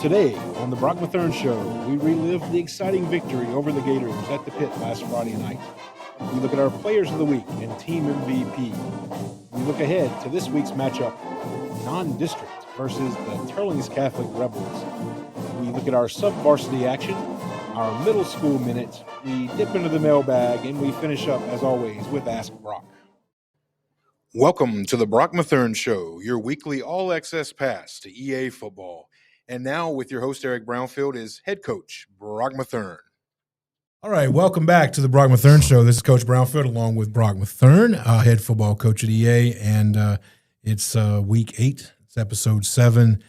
Today on the Brock Matherne Show, we relive the exciting victory over the Gators at the Pit last Friday night. We look at our Players of the Week and Team MVP. We look ahead to this week's matchup, non-district versus the Teurlings Catholic Rebels. We look at our sub-varsity action, our middle school minute, we dip into the mailbag, and we finish up, as always, with Ask Brock. Welcome to the Brock Matherne Show, your weekly all-access pass to EA football. And now, with your host, Eric Brownfield, is head coach Brock Matherne. All right, welcome back to the Brock Matherne Show. This is Coach Brownfield along with Brock Matherne, head football coach at EA, and it's week 8. It's episode 7.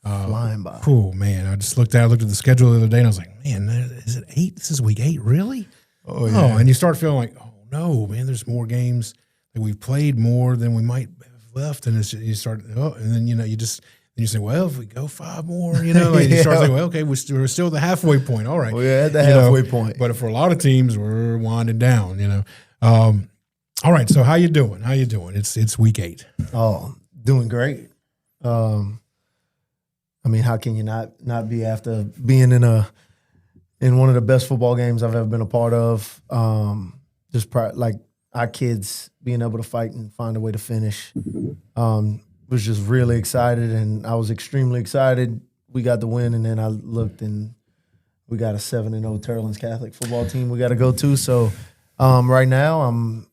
Flying by. Oh, man, I looked at the schedule the other day, and I was like, man, is it 8? This is week 8, really? Oh, yeah. Oh, and you start feeling like, oh, no, man, there's more games that we've played more than we might have left, and you start, and then, you say, well, if we go 5 more, like you start thinking, well, okay, we're still at the halfway point. All right. We're at the halfway point. But for a lot of teams, we're winding down, All right, so how you doing? It's week 8. Oh, doing great. How can you not be after being in one of the best football games I've ever been a part of? Like our kids being able to fight and find a way to finish. Was just really excited, and I was extremely excited. We got the win, and then I looked, and we got a 7-0 Teurlings Catholic football team we got to go to. So right now I'm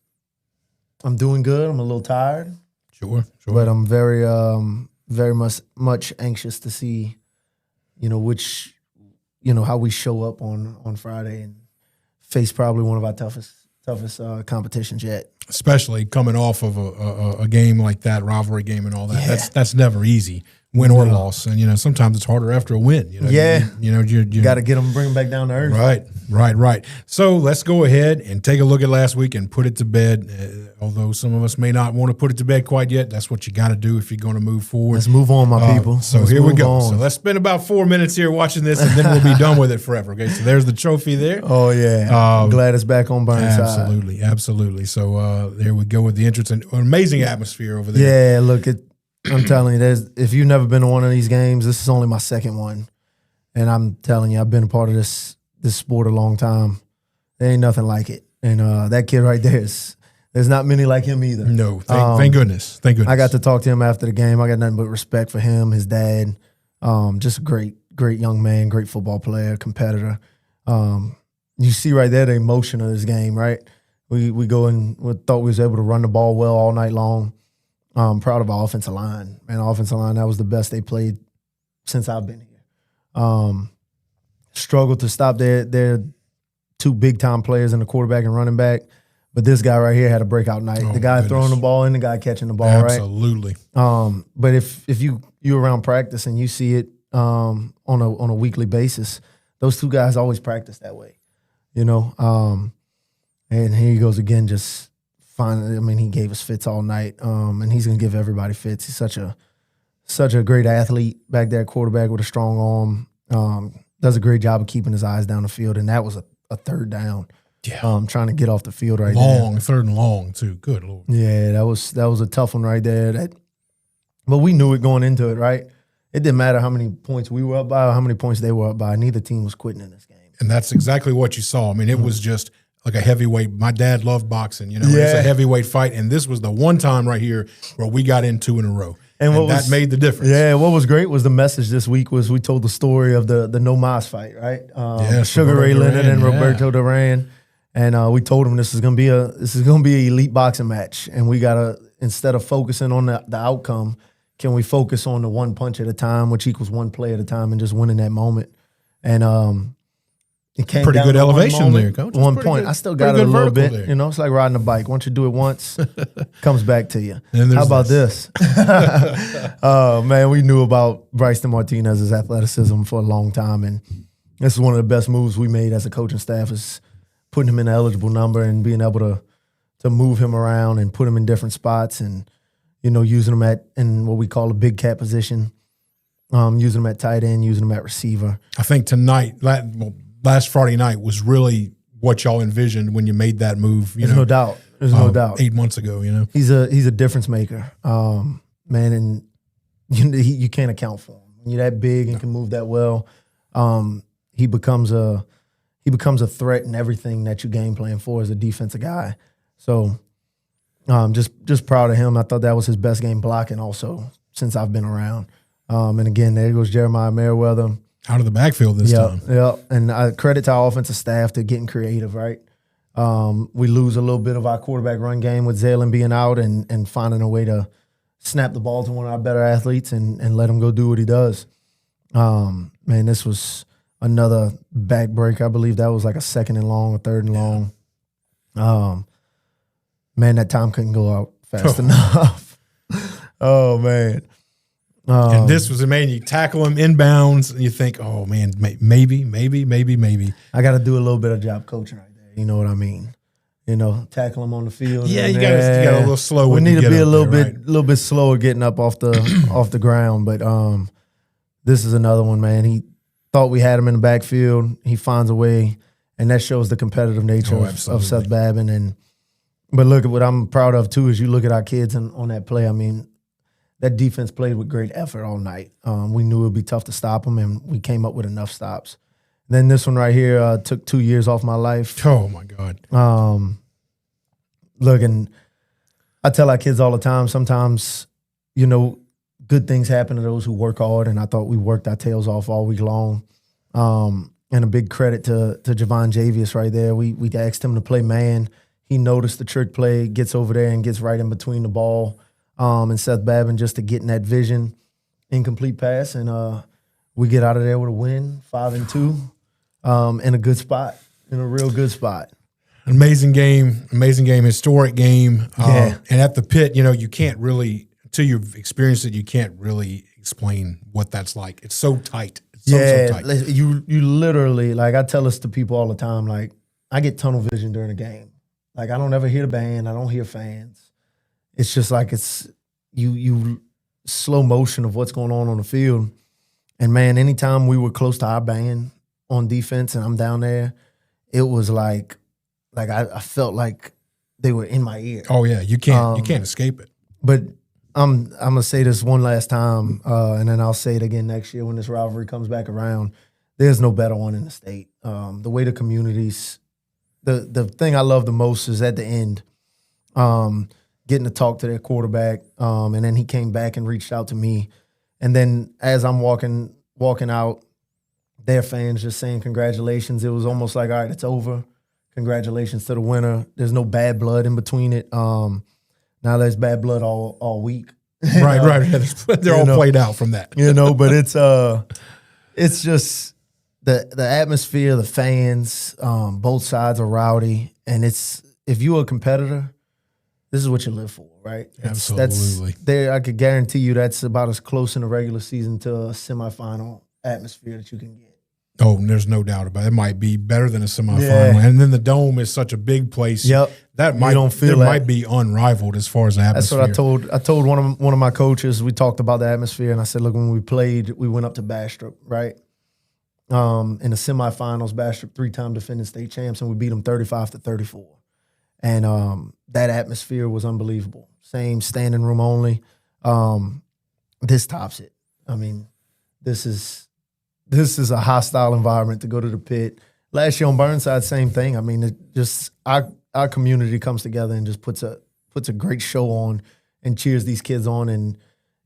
doing good. I'm a little tired. Sure. But I'm very much anxious to see, how we show up on Friday and face probably one of our toughest competitions yet. Especially coming off of a game like that, rivalry game and all that. Yeah. That's never easy, win or loss. And, sometimes it's harder after a win. You got to bring them back down to earth. Right. So let's go ahead and take a look at last week and put it to bed. Although some of us may not want to put it to bed quite yet, that's what you got to do if you're going to move forward. Let's move on, my people. So let's here we go. On. So let's spend about 4 minutes here watching this, and then we'll be done with it forever. Okay, so there's the trophy there. Oh, yeah. I'm glad it's back on Burnside. Absolutely. So there we go with the entrance. And an amazing atmosphere over there. Yeah, look, I'm telling you, if you've never been to one of these games, this is only my second one. And I'm telling you, I've been a part of this sport a long time. There ain't nothing like it. And that kid right there there's not many like him either. No, thank goodness. Thank goodness. I got to talk to him after the game. I got nothing but respect for him, his dad. Just a great young man, great football player, competitor. You see right there the emotion of this game, right? We go and we thought we was able to run the ball well all night long. Proud of our offensive line. Man, our offensive line, that was the best they played since I've been here. Struggled to stop their 2 big-time players in the quarterback and running back. But this guy right here had a breakout night. The guy throwing the ball and the guy catching the ball, Absolutely. right? But if you're around practice and you see it on a weekly basis, those 2 guys always practice that way, And here he goes again, just fine. He gave us fits all night, and he's going to give everybody fits. He's such a great athlete back there, quarterback with a strong arm. Does a great job of keeping his eyes down the field, and that was a third down. Yeah, trying to get off the field right long, third and long too. Good Lord. Yeah, that was a tough one right there. But we knew it going into it, right? It didn't matter how many points we were up by or how many points they were up by. Neither team was quitting in this game. And that's exactly what you saw. It was just like a heavyweight. My dad loved boxing. It's a heavyweight fight, and this was the one time right here where we got in 2 in a row. And that made the difference. Yeah, what was great was the message this week was we told the story of the No Mas fight, right? Sugar Ray Leonard and Roberto Duran. And we told him this is gonna be an elite boxing match, and we gotta, instead of focusing on the outcome, can we focus on the one punch at a time, which equals one play at a time, and just winning that moment. And it came pretty down good to elevation there, Coach. 1 point. Good, I still got it a little bit. there. It's like riding a bike. Once you do it once, comes back to you. How about this? Man, we knew about Bryson Martinez's athleticism for a long time, and this is one of the best moves we made as a coaching staff is putting him in an eligible number and being able to move him around and put him in different spots and, using him in what we call a big cat position, using him at tight end, using him at receiver. I think last Friday night was really what y'all envisioned when you made that move. There's no doubt. There's no doubt. 8 months ago, He's a difference maker, man, and you can't account for him. When you're that big and can move that well, he becomes a threat in everything that you game plan for as a defensive guy. So just proud of him. I thought that was his best game blocking also since I've been around. And again, there goes Jeremiah Merriweather. Out of the backfield this time. Yeah, and I credit to our offensive staff to getting creative, right? We lose a little bit of our quarterback run game with Zaylen being out and finding a way to snap the ball to one of our better athletes and let him go do what he does. Man, this was another back break. I believe that was like a 2nd and long, a 3rd and long. Man, that time couldn't go out fast enough. Oh, man. And this was, man, you tackle him inbounds and you think, oh, man, maybe. I got to do a little bit of job coaching right there. You know what I mean? You know, tackle him on the field. Yeah, you got a little slow. We need to be a little bit bit slower getting up off the ground. But this is another one, man. He thought we had him in the backfield. He finds a way, and that shows the competitive nature of Seth Babin. But look at what I'm proud of too is you look at our kids on that play. I mean, that defense played with great effort all night. We knew it would be tough to stop them, and we came up with enough stops. Then this one right here took 2 years off my life. Oh, my God. Look, and I tell our kids all the time, sometimes, you know, good things happen to those who work hard, and I thought we worked our tails off all week long. And a big credit to Javon Javius right there. We asked him to play man. He noticed the trick play, gets over there and gets right in between the ball. And Seth Babin just to get in that vision, incomplete pass, and we get out of there with a win, 5-2, in a good spot, in a real good spot. Amazing game, historic game. Yeah. And at the pit, you know, you can't really, until you've experienced it, you can't really explain what that's like. It's so tight. It's so tight. You literally, like I tell this to people all the time, like I get tunnel vision during a game. Like I don't ever hear the band, I don't hear fans. It's just like it's you slow motion of what's going on the field. And, man, anytime we were close to our band on defense and I'm down there, it was like I felt like they were in my ear. Oh, yeah. You can't escape it. But I'm going to say this one last time, and then I'll say it again next year when this rivalry comes back around. There's no better one in the state. The way the communities – the thing I love the most is at the end getting to talk to their quarterback, and then he came back and reached out to me. And then as I'm walking out, their fans just saying congratulations. It was almost like, all right, it's over. Congratulations to the winner. There's no bad blood in between it. Now there's bad blood all week. Right. They're all played out from that. You know, but it's just the atmosphere, the fans, both sides are rowdy. And if you're a competitor, this is what you live for, right? Absolutely. I could guarantee you that's about as close in the regular season to a semifinal atmosphere that you can get. Oh, there's no doubt about it. It might be better than a semifinal. Yeah. And then the Dome is such a big place. Yep. That might be unrivaled as far as atmosphere. That's what I told one of my coaches. We talked about the atmosphere, and I said, look, when we played, we went up to Bastrop, right? In the semifinals, Bastrop 3-time defending state champs, and we beat them 35-34. And that atmosphere was unbelievable. Same standing room only. This tops it. I mean, this is a hostile environment to go to the pit. Last year on Burnside, same thing. I mean, it just our community comes together and just puts a great show on and cheers these kids on. And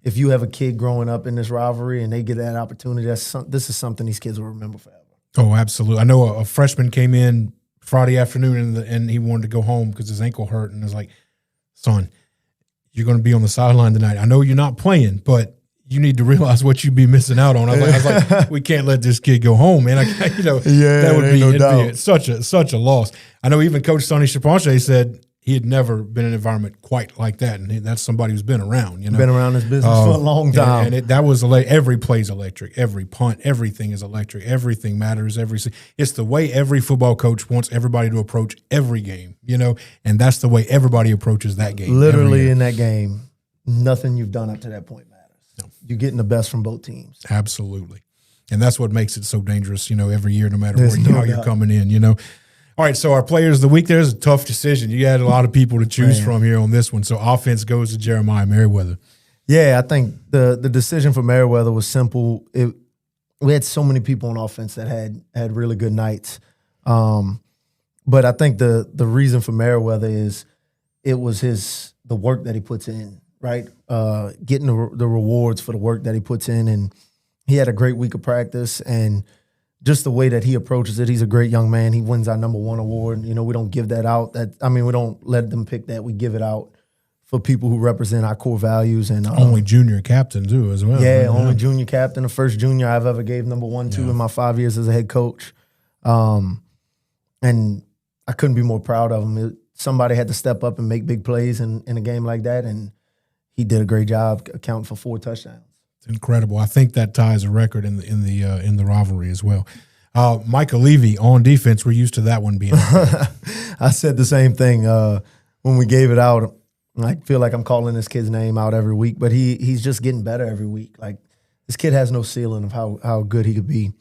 if you have a kid growing up in this rivalry and they get that opportunity, this is something these kids will remember forever. Oh, absolutely. I know a freshman came in Friday afternoon and he wanted to go home because his ankle hurt, and I was like, son, you're going to be on the sideline tonight. I know you're not playing, but you need to realize what you'd be missing out on. I was like, we can't let this kid go home, man. That would be such a loss. I know even Coach Sonny Chapanche said he had never been in an environment quite like that, and that's somebody who's been around. Been around this business for a long time. And that was every play's electric, every punt, everything is electric, everything matters. It's the way every football coach wants everybody to approach every game, and that's the way everybody approaches that game. Literally in that game, nothing you've done up to that point matters. No. You're getting the best from both teams. Absolutely, and that's what makes it so dangerous. Every year, no matter how you're coming in. All right, so our players of the week, there's a tough decision. You had a lot of people to choose from here on this one. So offense goes to Jeremiah Merriweather. Yeah, I think the decision for Meriwether was simple. We had so many people on offense that had really good nights. But I think the reason for Meriwether is it was the work that he puts in, right? Getting the rewards for the work that he puts in. And he had a great week of practice, and just the way that he approaches it, he's a great young man. He wins our #1 award. We don't give that out. We don't let them pick that. We give it out for people who represent our core values. And only junior captain too, as well. Yeah, only junior captain, the first junior I've ever gave #1 to in my 5 years as a head coach. And I couldn't be more proud of him. Somebody had to step up and make big plays in a game like that, and he did a great job accounting for 4 touchdowns. It's incredible. I think that ties a record in the rivalry as well. Michael Levy on defense. We're used to that one being. I said the same thing when we gave it out. I feel like I'm calling this kid's name out every week, but he's just getting better every week. Like, this kid has no ceiling of how good he could be.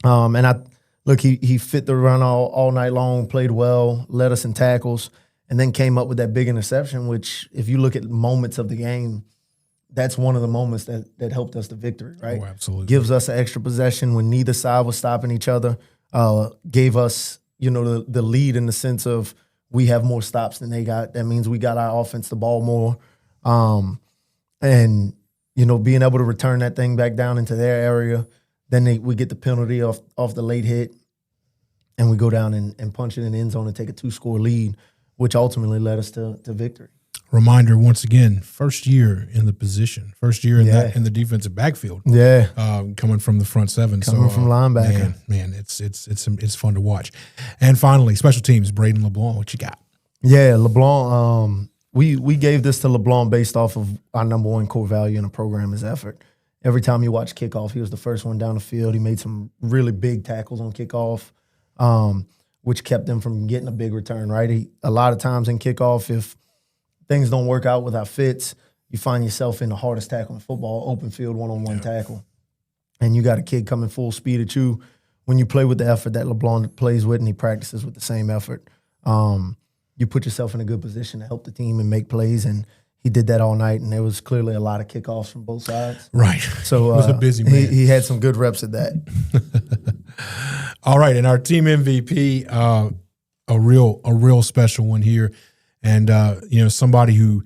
He fit the run all night long, played well, led us in tackles, and then came up with that big interception, which, if you look at moments of the game, that's one of the moments that helped us to victory, right? Oh, absolutely. Gives us an extra possession when neither side was stopping each other. Gave us, the lead in the sense of we have more stops than they got. That means we got our offense the ball more. Being able to return that thing back down into their area, then we get the penalty off the late hit, and we go down and punch it in the end zone and take a 2-score lead, which ultimately led us to victory. Reminder once again, first year in the position, first year in the defensive backfield. Yeah, coming from the front seven, coming from linebacker. Man, it's fun to watch. And finally, special teams. Braden LeBlanc, what you got? Yeah, LeBlanc. We gave this to LeBlanc based off of our #1 core value in the program is effort. Every time you watch kickoff, he was the first one down the field. He made some really big tackles on kickoff, which kept them from getting a big return. Right, a lot of times in kickoff, if things don't work out with our fits, you find yourself in the hardest tackle in football, open field, one-on-one tackle. And you got a kid coming full speed at you. When you play with the effort that LeBlanc plays with and he practices with the same effort, you put yourself in a good position to help the team and make plays. And he did that all night, and there was clearly a lot of kickoffs from both sides. Right. So he was a busy man. He had some good reps at that. All right, and our team MVP, a real special one here. And, somebody who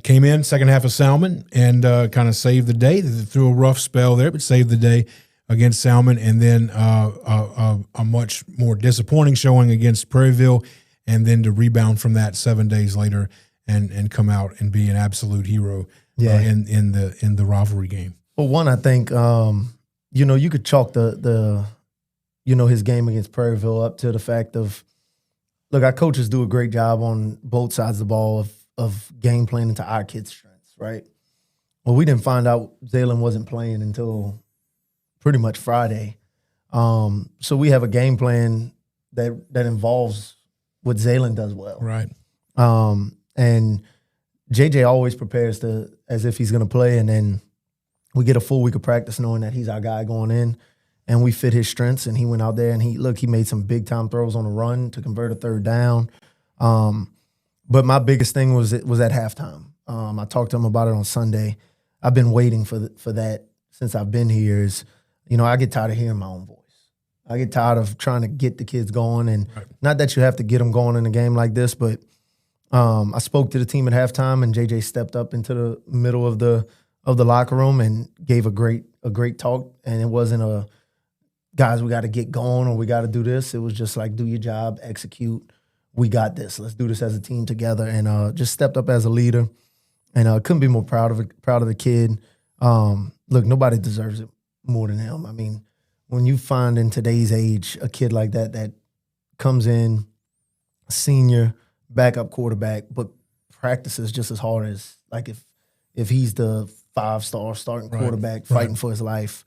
came in second half of Salmon and kind of saved the day. They threw a rough spell there, but saved the day against Salmon. And then a much more disappointing showing against Prairieville. And then to rebound from that 7 days later and come out and be an absolute hero in the rivalry game. Well, one, I think, you could chalk the his game against Prairieville up to the fact of, look, our coaches do a great job on both sides of the ball of game planning to our kids' strengths, right? Well, we didn't find out Zaylen wasn't playing until pretty much Friday. So we have a game plan that involves what Zaylen does well. Right. And JJ always prepares as if he's going to play, and then we get a full week of practice knowing that he's our guy going in. And we fit his strengths, and he went out there and he made some big-time throws on the run to convert a 3rd down. But my biggest thing was at halftime. I talked to him about it on Sunday. I've been waiting for that since I've been here. I get tired of hearing my own voice. I get tired of trying to get the kids going, and not that you have to get them going in a game like this, but I spoke to the team at halftime, and JJ stepped up into the middle of the locker room and gave a great talk, and it wasn't guys, we got to get going or we got to do this. It was just like, do your job, execute. We got this. Let's do this as a team together. And just stepped up as a leader. And couldn't be more proud of the kid. Look, nobody deserves it more than him. I mean, when you find in today's age a kid like that comes in, senior, backup quarterback, but practices just as hard as like if he's the 5-star starting quarterback fighting for his life.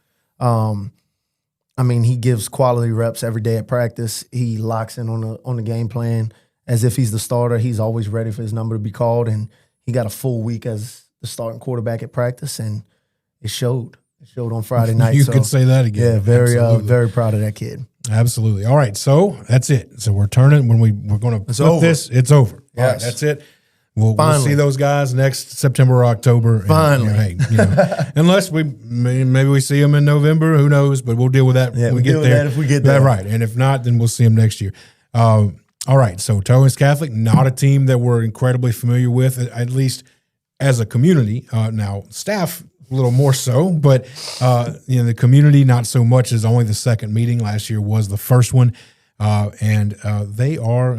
He gives quality reps every day at practice. He locks in on the game plan as if he's the starter. He's always ready for his number to be called, and he got a full week as the starting quarterback at practice, and it showed. It showed on Friday night. You could say that again. Yeah, very proud of that kid. Absolutely. All right, so that's it. So we're turning when we're going to flip this. It's over. Yes. All right, that's it. We'll see those guys next September or October. And, Finally. Unless maybe we see them in November, who knows? But we'll deal with that when we get there. If we get there, right. And if not, then we'll see them next year. All right. So Teurlings Catholic, not a team that we're incredibly familiar with, at least as a community. Now, staff a little more so, but the community not so much. Is only the second meeting. Last year was the first one, and they are.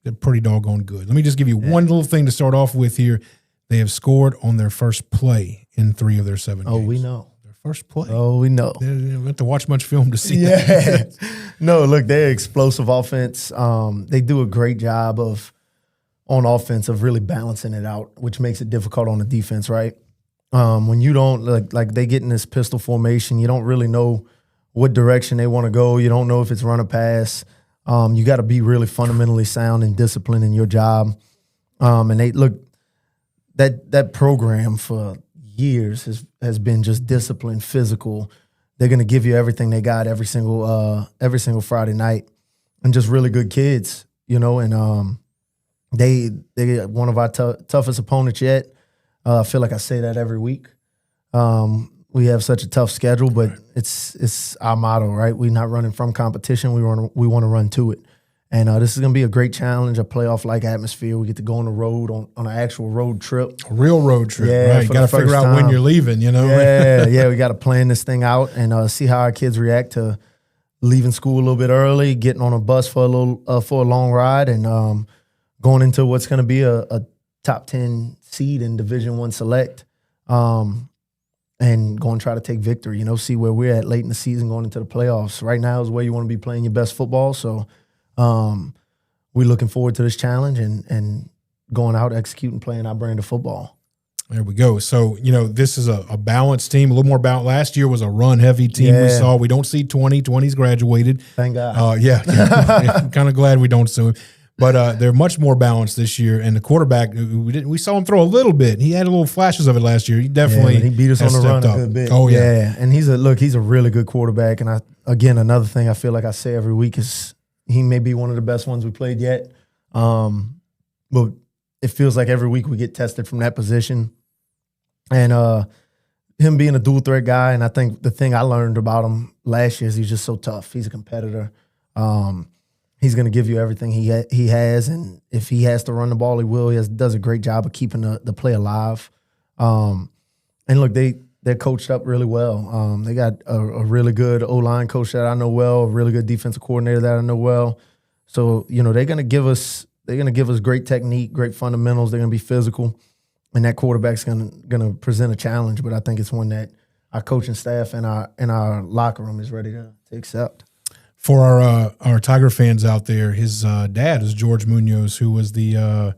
They're pretty doggone good. Let me just give you one little thing to start off with here. They have scored on their first play in 3 of their 7 games. Oh, we know. Their first play. Oh, we know. They don't have to watch much film to see that. No, look, they're explosive offense. They do a great job on offense of really balancing it out, which makes it difficult on the defense, right? When you don't, like they get in this pistol formation, you don't really know what direction they want to go. You don't know if it's run or pass. You got to be really fundamentally sound and disciplined in your job. And they look that program for years has been just disciplined, physical. They're going to give you everything they got every single Friday night, and just really good kids, And they one of our toughest opponents yet. I feel like I say that every week. We have such a tough schedule, but it's our motto, right? We're not running from competition. We want to run to it. And this is going to be a great challenge, a playoff-like atmosphere. We get to go on the road on an actual road trip. A real road trip, right? You for got to figure out when you're leaving, Yeah, we got to plan this thing out and see how our kids react to leaving school a little bit early, getting on a bus for a long ride, and going into what's going to be a top 10 seed in Division I Select. And go and try to take victory, see where we're at late in the season going into the playoffs. Right now is where you want to be playing your best football. So we're looking forward to this challenge and going out, executing, playing our brand of football. There we go. So, this is a balanced team, a little more balanced. Last year was a run-heavy team we saw. We don't see 20. 20's graduated. Thank God. I'm kind of glad we don't see him. But they're much more balanced this year, and the quarterback we saw him throw a little bit. He had a little flashes of it last year. He definitely he beat us on the run a good bit. Oh yeah, and he's a really good quarterback. And another thing I feel like I say every week is he may be one of the best ones we played yet. But it feels like every week we get tested from that position, and him being a dual threat guy. And I think the thing I learned about him last year is he's just so tough. He's a competitor. He's going to give you everything he has, and if he has to run the ball, he will. He does a great job of keeping the play alive. And look, they're coached up really well. They got a really good O-line coach that I know well, a really good defensive coordinator that I know well. So they're going to give us great technique, great fundamentals. They're going to be physical, and that quarterback's going to present a challenge. But I think it's one that our coaching staff and our locker room is ready to accept. For our Tiger fans out there, his dad is George Munoz, who was the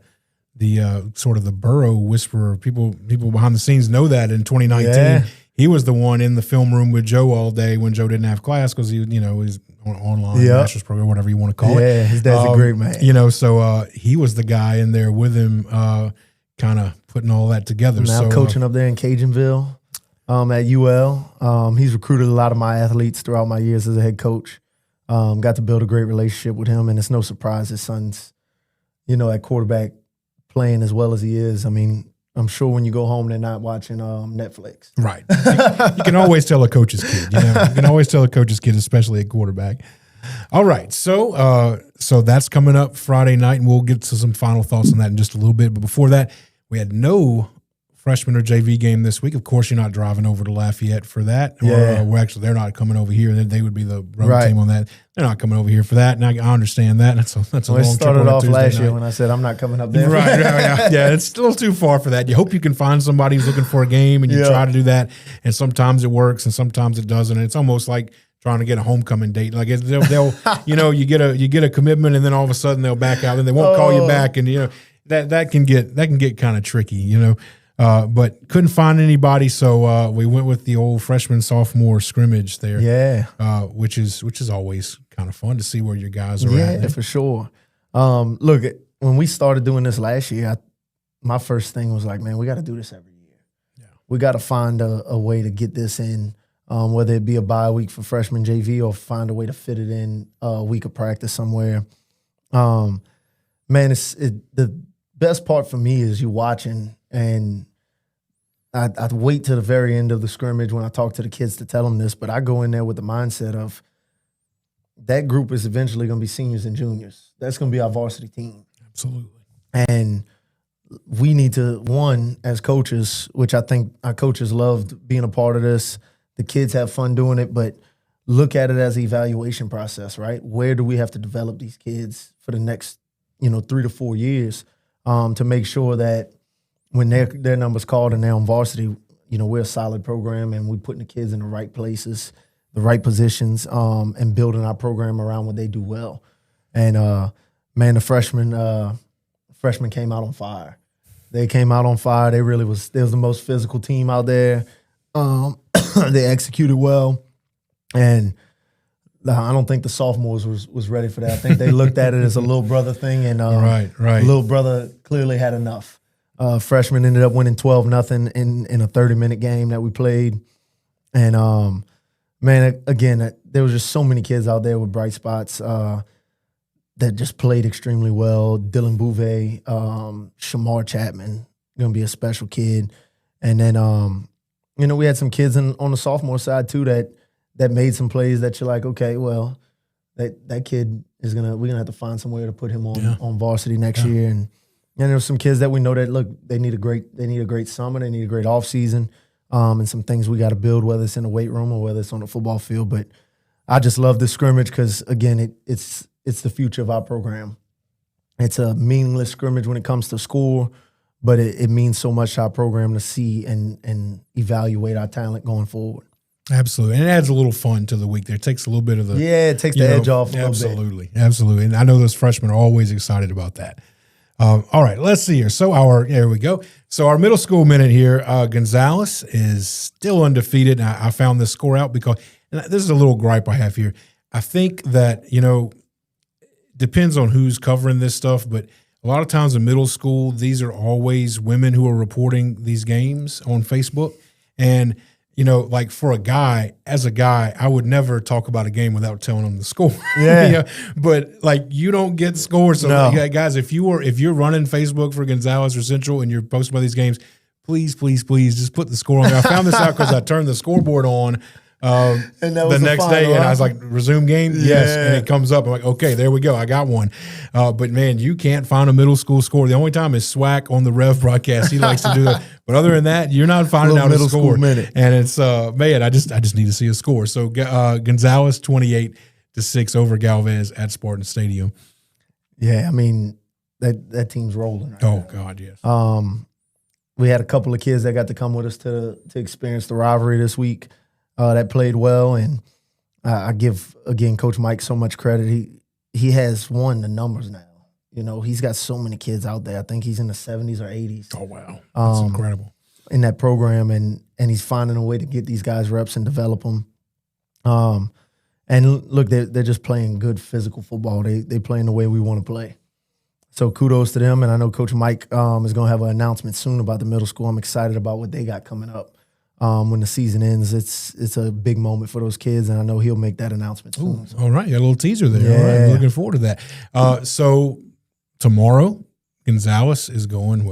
sort of the Burrow whisperer. People behind the scenes know that in 2019. Yeah. He was the one in the film room with Joe all day when Joe didn't have class because he was on online master's program, whatever you want to call it. Yeah, his dad's a great man. So he was the guy in there with him, kind of putting all that together. Now coaching up there in Cajunville at UL. He's recruited a lot of my athletes throughout my years as a head coach. Got to build a great relationship with him, and it's no surprise his son's, at quarterback playing as well as he is. I mean, I'm sure when you go home, they're not watching Netflix. Right. You can always tell a coach's kid. You can always tell a coach's kid, especially at quarterback. All right. So that's coming up Friday night, and we'll get to some final thoughts on that in just a little bit. But before that, we had no freshman or JV game this week. Of course, you're not driving over to Lafayette for that. Yeah. Or actually, they're not coming over here. They would be the road team on that. They're not coming over here for that. And I understand that. That's a long trip. It started off last year when I said I'm not coming up there. Right. Yeah, it's still too far for that. You hope you can find somebody who's looking for a game, and you try to do that. And sometimes it works, and sometimes it doesn't. And it's almost like trying to get a homecoming date. Like they'll you get a commitment, and then all of a sudden they'll back out, and they won't call you back, and that can get kind of tricky. But couldn't find anybody, so we went with the old freshman sophomore scrimmage there. Yeah, which is always kind of fun to see where your guys are at. Yeah, for sure. Look, when we started doing this last year, my first thing was like, man, we got to do this every year. Yeah, we got to find a way to get this in, whether it be a bye week for freshman JV or find a way to fit it in a week of practice somewhere. Man, the best part for me is you watching, and I wait to the very end of the scrimmage when I talk to the kids to tell them this, but I go in there with the mindset of that group is eventually going to be seniors and juniors. That's going to be our varsity team. Absolutely. And we need to, one, as coaches, which I think our coaches loved being a part of this, the kids have fun doing it, but look at it as an evaluation process, right? Where do we have to develop these kids for the next, 3 to 4 years to make sure that when their number's called and they're on varsity, we're a solid program and we're putting the kids in the right places, the right positions, and building our program around what they do well. And, man, the freshmen came out on fire. They came out on fire. They was the most physical team out there. They executed well. And I don't think the sophomores was ready for that. I think they looked at it as a little brother thing, and right. little brother clearly had enough. Freshmen ended up winning 12-0 in a 30-minute game that we played. And, man, again, there was just so many kids out there with bright spots that just played extremely well. Dylan Bouvet, Shamar Chapman, going to be a special kid. And then, we had some kids on the sophomore side, too, that made some plays that you're like, okay, well, that kid we're gonna have to find somewhere to put him on varsity next year. And there's some kids that we know that look, they need a great summer, they need a great off season, and some things we got to build, whether it's in the weight room or whether it's on the football field. But I just love this scrimmage because again, it's the future of our program. It's a meaningless scrimmage when it comes to score, but it means so much to our program to see and evaluate our talent going forward. Absolutely. And it adds a little fun to the week there. It takes a little bit of the it takes the edge off a little bit. Absolutely. And I know those freshmen are always excited about that. All right, let's see here. So there we go. So our middle school minute here, Gonzales is still undefeated. And I found this score out because, and this is a little gripe I have here. I think that, depends on who's covering this stuff, but a lot of times in middle school, these are always women who are reporting these games on Facebook. And like for a guy, I would never talk about a game without telling them the score. Yeah. But like you don't get scores. So No. guys, if you're running Facebook for Gonzales or Central and you're posting about these games, please just put the score on there. I found this out because I turned the scoreboard on And that was the next day, and I was like, resume game? Yes. Yeah. And it comes up. I'm like, okay, there we go. I got one. But, man, you can't find a middle school score. The only time is Swack on the Rev broadcast. He likes to do that. But other than that, you're not finding out a middle score. school minute. And it's, man, I just need to see a score. So Gonzales 28-6 over Galvez at Spartan Stadium. Yeah, I mean, that team's rolling right now. Oh, God, yes. We had a couple of kids that got to come with us to experience the rivalry this week that played well. And I give, again, Coach Mike so much credit. He has won the numbers now. He's got so many kids out there. I think he's in the 70s or 80s. Oh, wow. That's incredible. In that program, and he's finding a way to get these guys reps and develop them. And look, they're just playing good physical football. They playing the way we want to play. So kudos to them. And I know Coach Mike is going to have an announcement soon about the middle school. I'm excited about what they got coming up. When the season ends, it's a big moment for those kids, and I know he'll make that announcement soon. Ooh, all right, got a little teaser there. Yeah. All right, I'm looking forward to that. So tomorrow, Gonzales is going,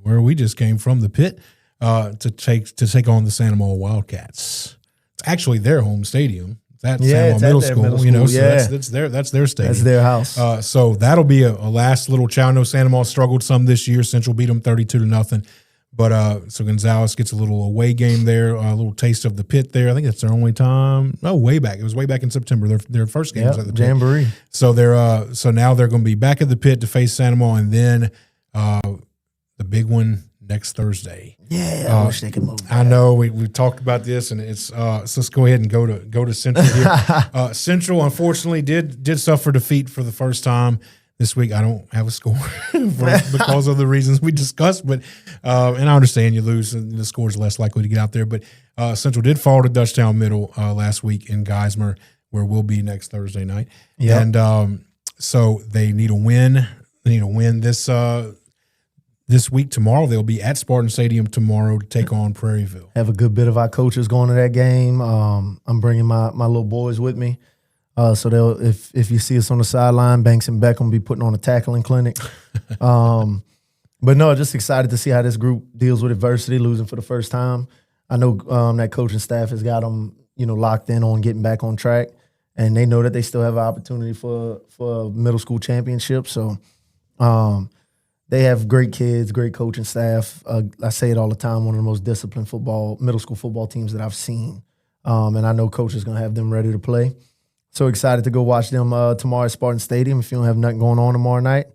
where we just came from, the Pit, to take on the Santa Monica Wildcats. It's actually their home stadium. That's Santa Monica Middle School. So that's their stadium. That's their house. So that'll be a last little chow. I know Santa Monica struggled some this year. Central beat them 32-0. But so Gonzales gets a little away game there, a little taste of the Pit there. I think that's their only time. No, way back. It was way back in September. Their first game was at the Pit. Jamboree. So so now they're going to be back at the Pit to face Santa Monica, and then the big one next Thursday. Yeah, I wish they could move back. I know we talked about this, and it's so let's go ahead and go to Central here. Central unfortunately did suffer defeat for the first time this week. I don't have a score because of the reasons we discussed, but and I understand you lose and the score is less likely to get out there. But Central did fall to Dutchtown Middle last week in Geismar, where we'll be next Thursday night. Yep. And so they need a win. They need a win this week. Tomorrow they'll be at Spartan Stadium tomorrow to take on Prairieville. Have a good bit of our coaches going to that game. I'm bringing my little boys with me. So they'll if you see us on the sideline, Banks and Beckham will be putting on a tackling clinic. But no, just excited to see how this group deals with adversity, losing for the first time. I know that coaching staff has got them, locked in on getting back on track, and they know that they still have an opportunity for a middle school championship. So they have great kids, great coaching staff. I say it all the time, one of the most disciplined middle school football teams that I've seen. And I know coach is going to have them ready to play. So excited to go watch them tomorrow at Spartan Stadium. If you don't have nothing going on tomorrow night,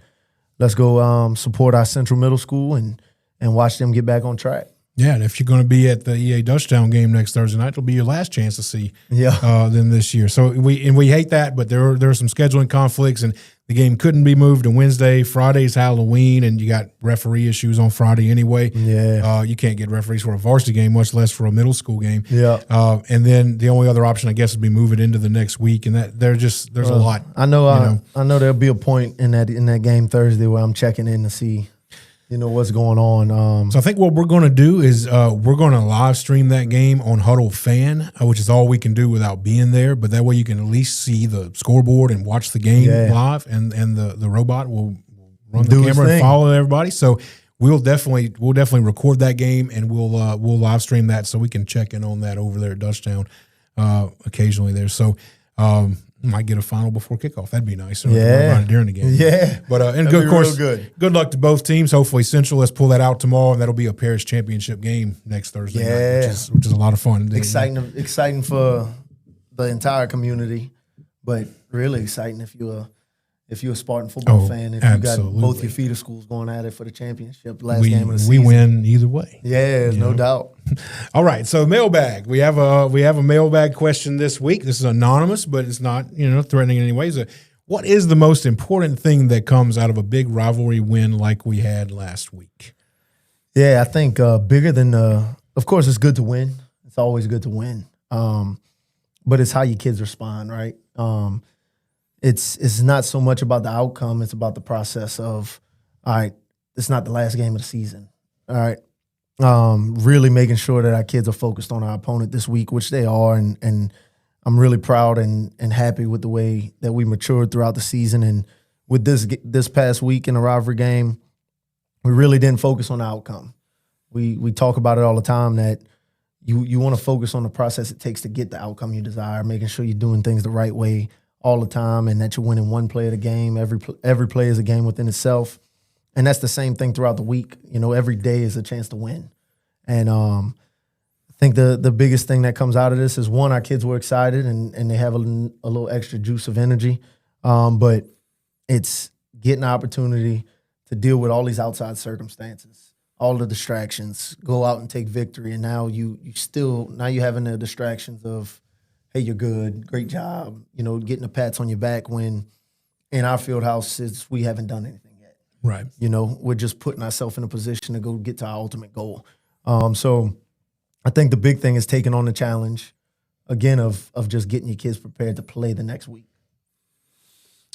let's go support our Central Middle School and watch them get back on track. Yeah, and if you're going to be at the EA Dutchtown game next Thursday night, it'll be your last chance to see them this year. So we hate that, but there are some scheduling conflicts, and the game couldn't be moved to Wednesday. Friday's Halloween, and you got referee issues on Friday anyway. Yeah, you can't get referees for a varsity game, much less for a middle school game. Yeah, and then the only other option, I guess, would be move it into the next week, and there's a lot. I know there'll be a point in that game Thursday where I'm checking in to see what's going on. So I think what we're going to do is we're going to live stream that game on Huddle Fan, which is all we can do without being there. But that way you can at least see the scoreboard and watch the game live, and the robot will run the camera and follow everybody. So we'll definitely record that game, and we'll live stream that so we can check in on that over there at Dutchtown occasionally there. So might get a final before kickoff. That'd be nice. During the game. Yeah. But and good, of course, good luck to both teams. Hopefully Central, let's pull that out tomorrow, and that'll be a parish championship game next Thursday night, which is a lot of fun. Exciting for the entire community, but really exciting if you're a Spartan football fan. If you got both your feeder schools going at it for the championship, last game of the season. We win either way. Yeah, no doubt. All right, so mailbag. We have a mailbag question this week. This is anonymous, but it's not threatening in any ways. What is the most important thing that comes out of a big rivalry win like we had last week? Yeah, I think bigger than of course it's good to win. It's always good to win. But it's how your kids respond, right? It's not so much about the outcome. It's about the process of, all right, it's not the last game of the season. All right. Really making sure that our kids are focused on our opponent this week, which they are. And I'm really proud and happy with the way that we matured throughout the season. And with this past week in the rivalry game, we really didn't focus on the outcome. We talk about it all the time that you want to focus on the process it takes to get the outcome you desire, making sure you're doing things the right way all the time, and that you're winning one play at a game. Every play is a game within itself, and that's the same thing throughout the week. Every day is a chance to win. And I think the biggest thing that comes out of this is, one, our kids were excited and they have a little extra juice of energy, but it's getting an opportunity to deal with all these outside circumstances, all the distractions, go out and take victory, and now you're having the distractions of, hey, you're good, great job, getting the pats on your back, when in our field houses, we haven't done anything yet. Right. We're just putting ourselves in a position to go get to our ultimate goal. So I think the big thing is taking on the challenge, again, of just getting your kids prepared to play the next week.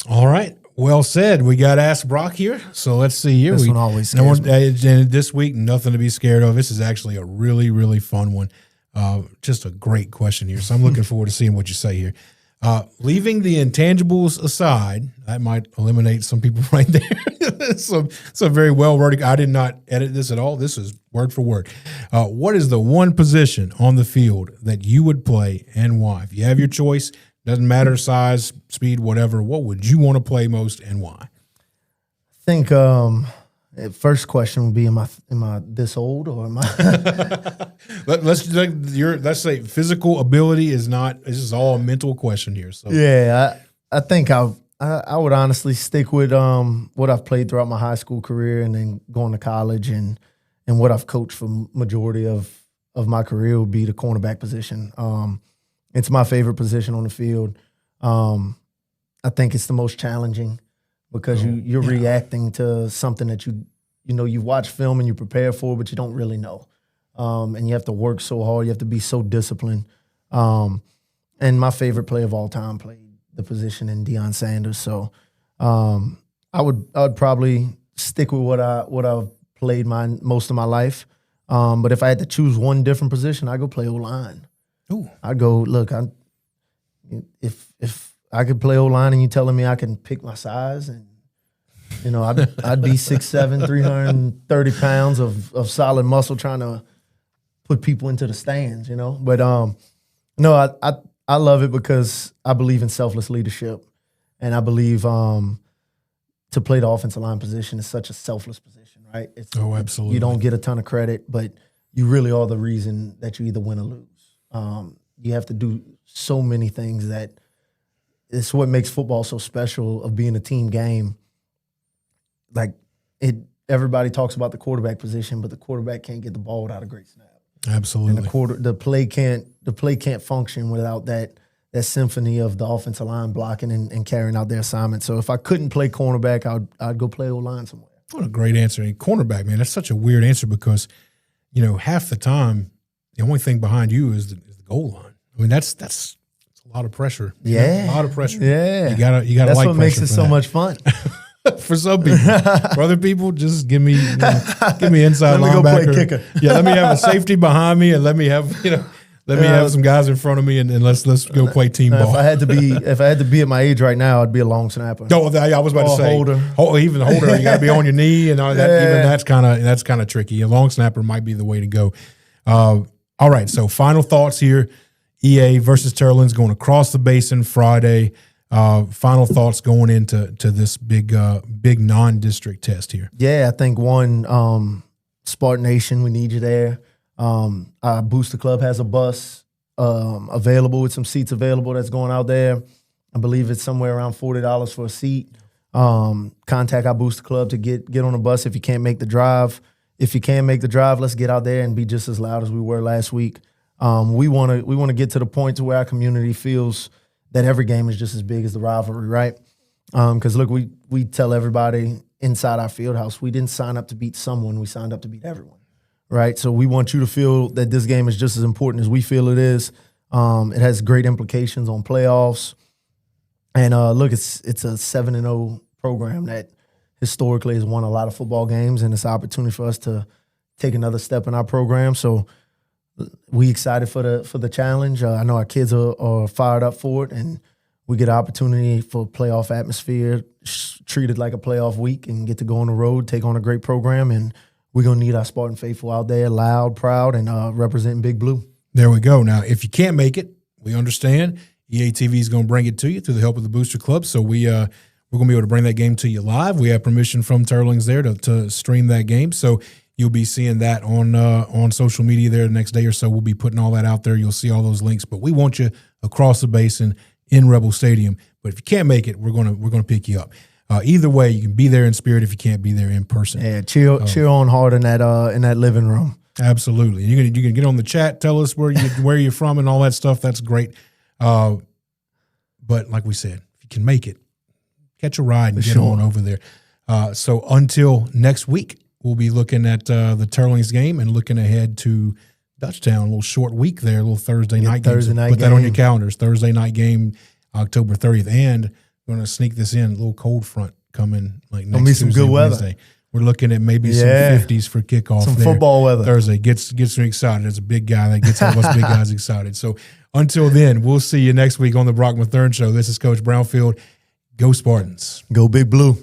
All right. Well said. We got Ask Brock here, so let's see here. This one always scares me. And this week, nothing to be scared of. This is actually a really, really fun one. Just a great question here. So I'm looking forward to seeing what you say here. Leaving the intangibles aside, that might eliminate some people right there. So very well worded. I did not edit this at all. This is word for word. What is the one position on the field that you would play and why? If you have your choice, doesn't matter size, speed, whatever, what would you want to play most and why? I think first question would be, am I this old, or am I? Let's say physical ability is not. This is all a mental question here. So yeah, I think I would honestly stick with what I've played throughout my high school career, and then going to college, and what I've coached for majority of my career would be the cornerback position. It's my favorite position on the field. I think it's the most challenging, because you're reacting to something that you watch film and you prepare for, but you don't really know. And you have to work so hard. You have to be so disciplined. And my favorite player of all time played the position in Deion Sanders. So I would probably stick with what I've played most of my life. But if I had to choose one different position, I'd go play O-line. Ooh. I'd go, look, if I could play O-line and you telling me I can pick my size and You know, I'd be 6'7", 330 pounds of solid muscle trying to put people into the stands, you know. But no, I love it because I believe in selfless leadership, and I believe to play the offensive line position is such a selfless position, right? Absolutely. You don't get a ton of credit, but you really are the reason that you either win or lose. You have to do so many things that it's what makes football so special of being a team game. Like everybody talks about the quarterback position, but the quarterback can't get the ball without a great snap. Absolutely. And the play can't function without that symphony of the offensive line blocking and carrying out their assignment. So if I couldn't play cornerback, I'd go play O-line somewhere. What a great answer. And cornerback, man, that's such a weird answer because, you know, half the time the only thing behind you is the goal line. I mean, that's a lot of pressure. Yeah, a lot of pressure. Yeah, you gotta. That's like what makes it so that. much fun. For some people, for other people, just give me inside Let me linebacker. go play kicker. Yeah, let me have a safety behind me, and let me have some guys in front of me, and let's go play team ball. If I had to be at my age right now, I'd be a long snapper. No, I was about to say holder. Even holder, you got to be on your knee, and all that. Yeah. Even that's kind of tricky. A long snapper might be the way to go. All right, so final thoughts here. EA versus Teurlings going across the basin Friday. Final thoughts going into this big non-district test here. Yeah, I think one, Spartan Nation, we need you there. Our booster club has a bus available with some seats available that's going out there. I believe it's somewhere around $40 for a seat. Contact our booster club to get on a bus if you can't make the drive. If you can make the drive, let's get out there and be just as loud as we were last week. We want to get to the point to where our community feels that every game is just as big as the rivalry, right? Because look, we tell everybody inside our field house, we didn't sign up to beat someone, we signed up to beat everyone, right? So we want you to feel that this game is just as important as we feel it is. It has great implications on playoffs. And look, it's a 7-0 program that historically has won a lot of football games, and it's an opportunity for us to take another step in our program. So we excited for the challenge. I know our kids are fired up for it, and we get an opportunity for playoff atmosphere, treated like a playoff week, and get to go on the road, take on a great program, and we're going to need our Spartan faithful out there, loud, proud, and representing Big Blue. There we go. Now, if you can't make it, we understand. EA TV is going to bring it to you through the help of the Booster Club, so we're going to be able to bring that game to you live. We have permission from Teurlings there to stream that game, so you'll be seeing that on social media there the next day or so. We'll be putting all that out there. You'll see all those links. But we want you across the basin in Rebel Stadium. But if you can't make it, we're gonna pick you up. Either way, you can be there in spirit if you can't be there in person. Yeah, cheer on hard in that living room. Absolutely. You can get on the chat, tell us where you're from and all that stuff. That's great. But like we said, if you can make it, catch a ride and get on over there. So until next week, we'll be looking at the Teurlings game and looking ahead to Dutchtown. A little short week there, a little Thursday night game. Put that on your calendars. Thursday night game, October 30th. And we're going to sneak this in, a little cold front coming like next Tuesday, some good Wednesday. Weather. We're looking at maybe some 50s for kickoff. Some football weather. Thursday gets me excited. As a big guy, that gets all of us big guys excited. So until then, we'll see you next week on the Brock Matherne Show. This is Coach Brownfield. Go Spartans. Go Big Blue.